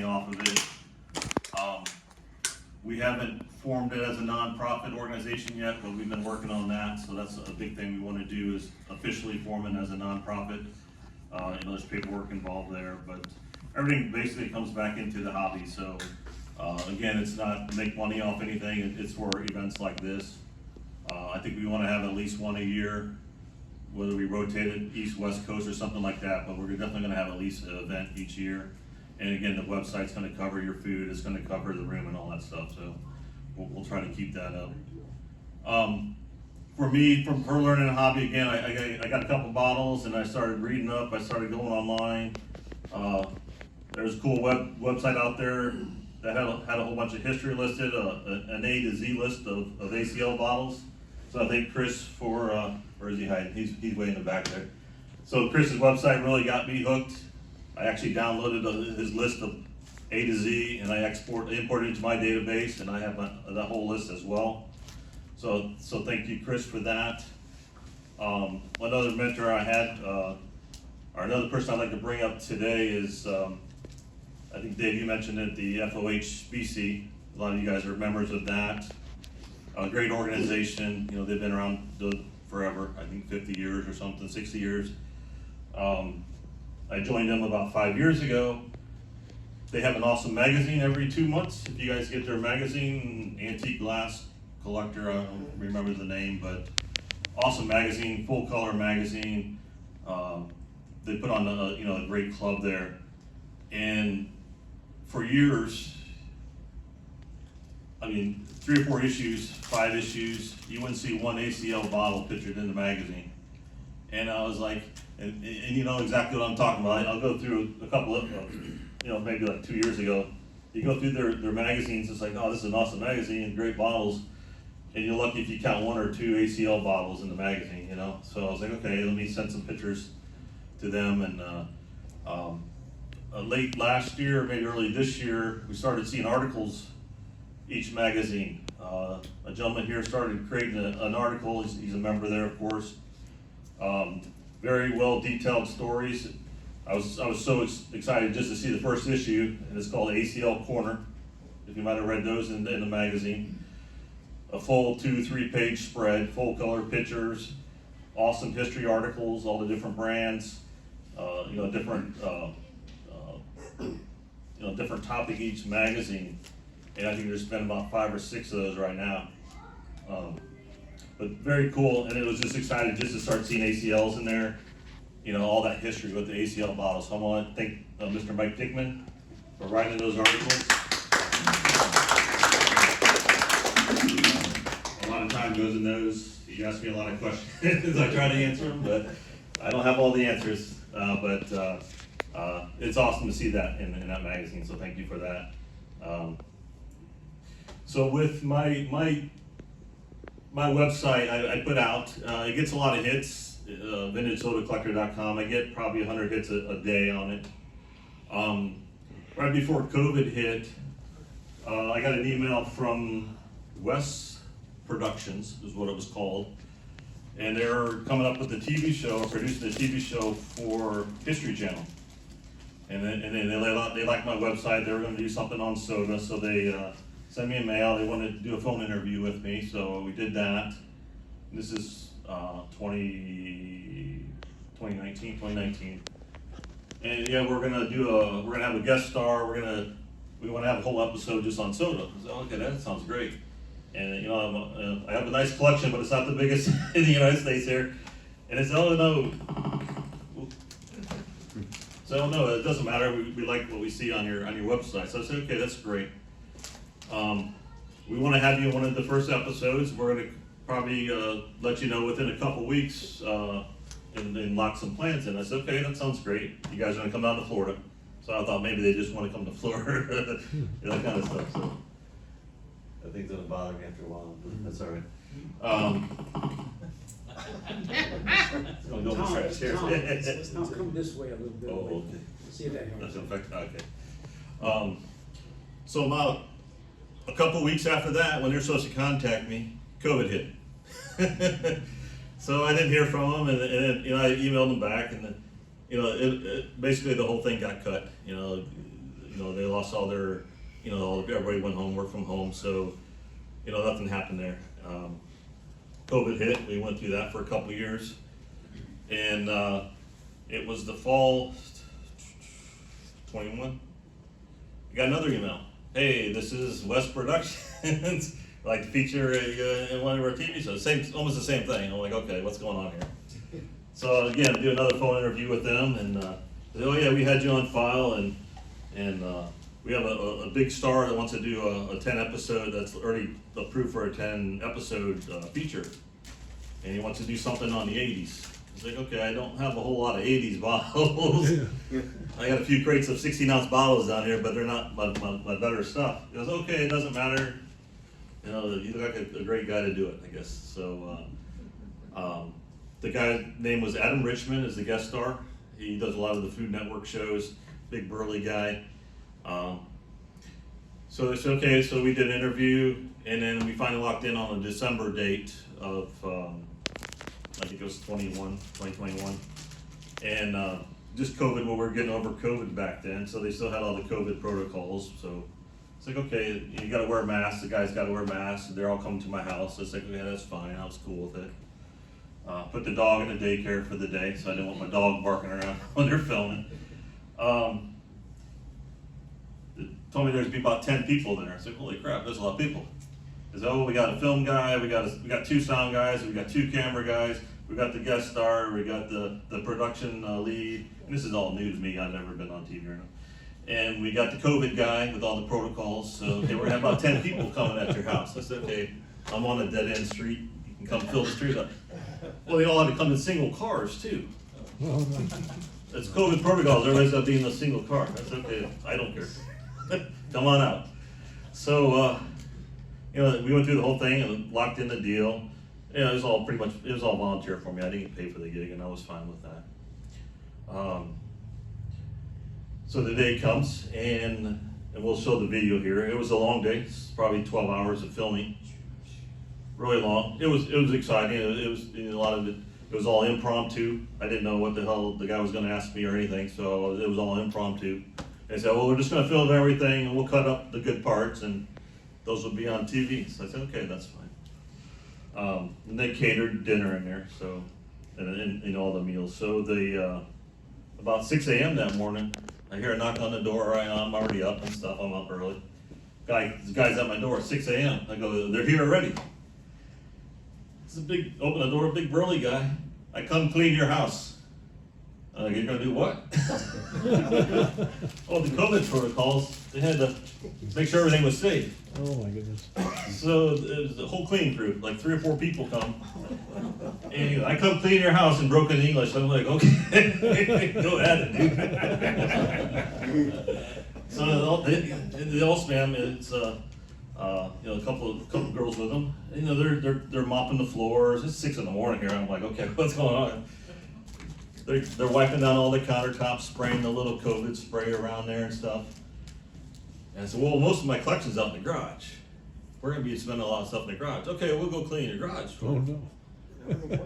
off of it. We haven't formed it as a nonprofit organization yet, but we've been working on that. So that's a big thing we want to do, is officially form it as a nonprofit. There's paperwork involved there, but everything basically comes back into the hobby. So again, it's not make money off anything. It's for events like this. I think we want to have at least one a year, whether we rotate it east, west coast or something like that, but we're definitely going to have at least an event each year. And again, the website's going to cover your food, it's going to cover the room and all that stuff, so we'll try to keep that up. For me, for learning a hobby, again, I got a couple bottles and I started reading up, I started going online. There's a cool website out there that had a whole bunch of history listed, an A to Z list of ACL bottles. So I think Chris where is he hiding? He's way in the back there. So Chris's website really got me hooked. I actually downloaded his list of A to Z, and I imported it into my database, and I have that whole list as well. So thank you, Chris, for that. Another mentor I had, or another person I'd like to bring up today is, I think Dave, you mentioned it, the PSBCA. A lot of you guys are members of that. A great organization. You know, they've been around forever. I think 50 years or something, 60 years. I joined them about 5 years ago. They have an awesome magazine every 2 months. If you guys get their magazine, Antique Glass Collector, I don't remember the name, but awesome magazine, full color magazine. They put on a great club there. And for years, I mean, 3 or 4 issues, 5 issues, you wouldn't see one ACL bottle pictured in the magazine. And I was like, and you know exactly what I'm talking about. I'll go through a couple of, maybe like 2 years ago, you go through their magazines, it's like, oh, this is an awesome magazine, great bottles, and you're lucky if you count 1 or 2 ACL bottles in the magazine, you know? So I was like, okay, let me send some pictures to them, and late last year, maybe early this year, we started seeing articles each magazine. A gentleman here started creating an article, he's a member there, of course. Very well detailed stories. I was so excited just to see the first issue, and it's called ACL Corner, if you might have read those in the magazine. A full 2-3 page spread, full color pictures, awesome history articles, all the different brands, different topic each magazine. And I think there's been about 5 or 6 of those right now. But very cool, and it was just exciting just to start seeing ACLs in there, all that history with the ACL bottles. So I want to thank Mr. Mike Dickman for writing those articles. A lot of time goes in those. You ask me a lot of questions. I try to answer them, but I don't have all the answers. But it's awesome to see that in that magazine, so thank you for that. So with my website, I put out, it gets a lot of hits, vintagesodacollector.com. I get probably 100 hits a day on it. Right before COVID hit, I got an email from West Productions, is what it was called. And they're coming up with a TV show, producing a TV show for History Channel. And then they liked my website, they were gonna do something on soda, so they sent me a mail, they wanted to do a phone interview with me, so we did that. This is 2019. And yeah, we're gonna have a guest star, we wanna have a whole episode just on soda. I said, okay, that sounds great. And I have a nice collection, but it's not the biggest in the United States here. And it's, oh no. So no, it doesn't matter, we like what we see on your website. So I said, okay, that's great. We want to have you in one of the first episodes. We're going to probably let you know within a couple weeks and lock some plans in. I said, okay, that sounds great. You guys are going to come down to Florida. So I thought maybe they just want to come to Florida, that kind of stuff. So I think it's going to bother me after a while, but that's all right. It's going to go in the trash. Let's now come this way a little bit. Oh, okay. See if that helps. That's effective. Okay. So about a couple weeks after that, when they're supposed to contact me, COVID hit. So I didn't hear from them, and I emailed them back, and then, basically the whole thing got cut. they lost all their, everybody went home, worked from home, so, nothing happened there. COVID hit, we went through that for a couple of years, and it was the fall 21. I got another email. Hey, this is West Productions. Like to feature in one of our TV shows. Almost the same thing. I'm like, okay, what's going on here? So again, do another phone interview with them, and oh yeah, we had you on file, and we have a big star that wants to do a 10 episode that's already approved for a 10 episode feature, and he wants to do something on the 80s. It's like, okay, I don't have a whole lot of 80s bottles. I got a few crates of 16-ounce bottles down here, but they're not my better stuff. He goes, okay, it doesn't matter. You look like a great guy to do it, I guess. So the guy's name was Adam Richmond, is the guest star. He does a lot of the Food Network shows, big burly guy. So it's okay, so we did an interview, and then we finally locked in on a December date of, I think it was 2021. And just COVID, well, we were getting over COVID back then, so they still had all the COVID protocols. So it's like, okay, you gotta wear a mask, the guys gotta wear masks, they're all coming to my house. It's like, okay, that's fine, I was cool with it. Put the dog in the daycare for the day, so I didn't want my dog barking around when they're filming. Told me there'd be about 10 people there. I said, holy crap, there's a lot of people. They said, oh, we got a film guy, we got 2 sound guys, we got 2 camera guys, we got the guest star, we got the production lead. And this is all new to me, I've never been on TV or anything. And we got the COVID guy with all the protocols. So okay, we're gonna have about 10 people coming at your house. I said, okay, I'm on a dead end street, you can come fill the street up. Well, they all had to come in single cars too. It's COVID protocols, everybody's got to be in a single car. That's okay, I don't care. Come on out. So, we went through the whole thing and locked in the deal. It was all volunteer for me. I didn't get paid for the gig, and I was fine with that. So the day comes, and we'll show the video here. It was a long day. It's probably 12 hours of filming. Really long. It was exciting. It was a lot of it. It was all impromptu. I didn't know what the hell the guy was going to ask me or anything, so it was all impromptu. They said, well, we're just going to film everything, and we'll cut up the good parts, and those will be on TV. So I said, okay, that's fine. And they catered dinner in there, so and all the meals. So about 6 a.m. that morning, I hear a knock on the door. I'm already up and stuff. I'm up early. This guy's at my door at 6 a.m. I go, they're here already. It's open the door, a big burly guy. I come clean your house. You're gonna do what? Oh, the COVID protocols, they had to make sure everything was safe. Oh my goodness. So it was the whole cleaning crew, like 3 or 4 people come. And I come clean your house in broken English. I'm like, okay, go at it, dude. So the all spam, it's a couple of girls with them. They're mopping the floors. It's 6 in the morning here. I'm like, okay, what's going on? They're wiping down all the countertops, spraying the little COVID spray around there and stuff. And I said, well, most of my collection's out in the garage. We're gonna be spending a lot of stuff in the garage. Okay, we'll go clean your garage. Oh no.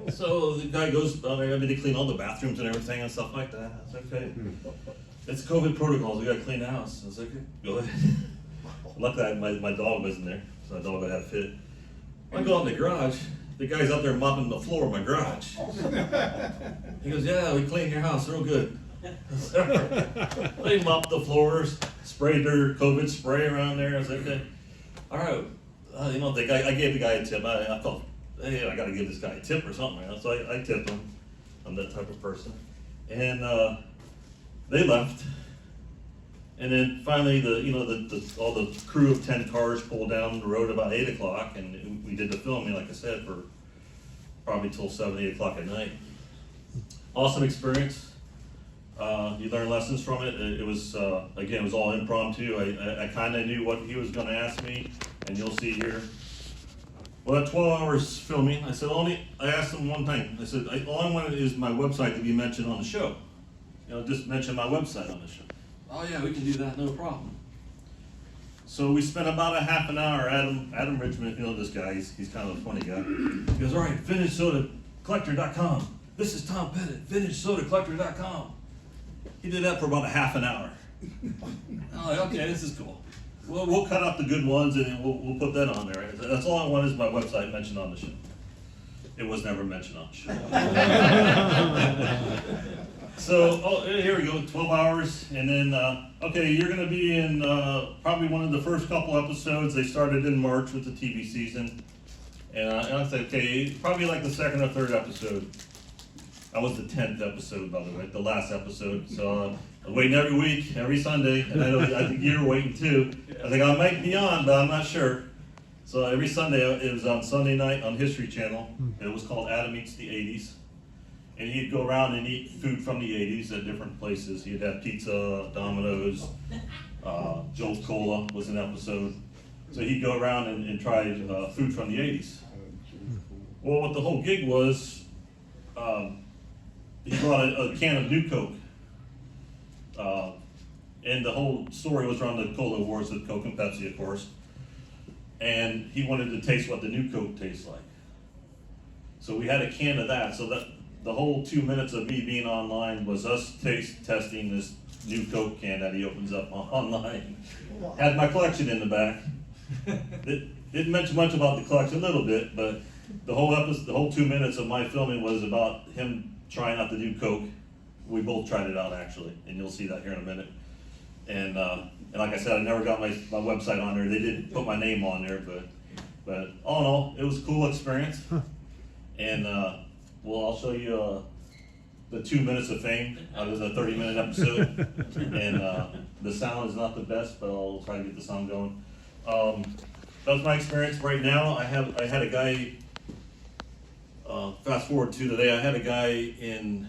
So the guy goes down there, they clean all the bathrooms and everything and stuff like that. I said, okay. It's COVID protocols, we gotta clean the house. I was like, okay, go ahead. Luckily, my dog wasn't there, so my dog would have fit. I go out in the garage, the guy's out there mopping the floor of my garage. He goes, yeah, we cleaned your house real good. They mopped the floors, sprayed their COVID spray around there. I was like, okay, all right. I gave the guy a tip. I thought, hey, I gotta give this guy a tip or something. So I tipped him. I'm that type of person. And they left. And then finally, all the crew of 10 cars pulled down the road about 8 o'clock, and we did the filming, like I said, for probably till 7, 8 o'clock at night. Awesome experience. You learn lessons from it. It was, again, it was all impromptu. I kind of knew what he was going to ask me, and you'll see here. Well, at 12 hours filming, I asked him one thing. I said, all I wanted is my website to be mentioned on the show. Just mention my website on the show. Oh yeah, we can do that, no problem. So we spent about a half an hour. Adam Richmond, this guy, he's kind of a funny guy. He goes, all right, VintageSodaCollector.com. This is Tom Pettit, VintageSodaCollector.com. He did that for about a half an hour. Oh, okay, this is cool. Well, we'll cut out the good ones and then we'll put that on there. That's all I want is my website mentioned on the show. It was never mentioned on the show. So, oh, here we go, 12 hours, and then, okay, you're gonna be in, probably one of the first couple episodes. They started in March with the TV season. And I said, okay, probably like the second or third episode. I was the 10th episode, by the way, the last episode. So I'm waiting every week, every Sunday, and I think you're waiting too. I think I might be on, but I'm not sure. So every Sunday, it was on Sunday night on History Channel. It was called Adam Eats the 80s. And he'd go around and eat food from the 80s at different places. He'd have pizza, Domino's, Jolt Cola was an episode. So he'd go around and try food from the 80s. Well, what the whole gig was, he brought a can of New Coke. And the whole story was around the Cola Wars with Coke and Pepsi, of course. And he wanted to taste what the New Coke tastes like. So we had a can of that. So that the whole 2 minutes of me being online was us testing this New Coke can that he opens up online. Had my collection in the back. Didn't mention much about the collection, a little bit, but the whole episode, the whole 2 minutes of my filming was about him trying out the New Coke. We both tried it out actually, and you'll see that here in a minute. And like I said, I never got my website on there. They didn't put my name on there, but all in all, it was a cool experience. And well, I'll show you the 2 minutes of fame. It was a 30-minute episode, and the sound is not the best, but I'll try to get the sound going. That was my experience. Right now, I had a guy. Fast forward to today, I had a guy in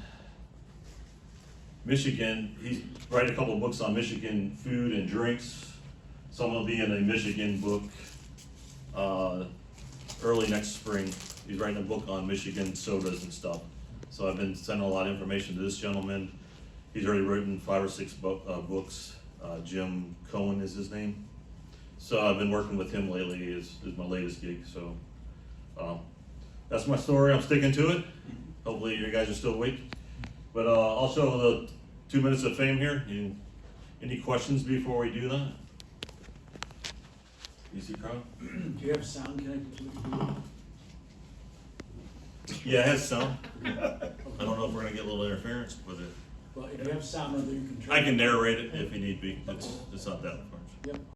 Michigan. He's writing a couple of books on Michigan food and drinks. Some will be in a Michigan book early next spring. He's writing a book on Michigan sodas and stuff. So I've been sending a lot of information to this gentleman. He's already written 5 or 6 books. Jim Cohen is his name. So I've been working with him lately. Is my latest gig. So that's my story. I'm sticking to it. Hopefully you guys are still awake. But I'll show the 2 minutes of fame here. Any questions before we do that? Easy crowd? Do you have sound connected to it? Yeah, it has sound. I don't know if we're gonna get a little interference with it. Well, if you have sound, then you can try. I can narrate it if you need be. It's not that much. Yep.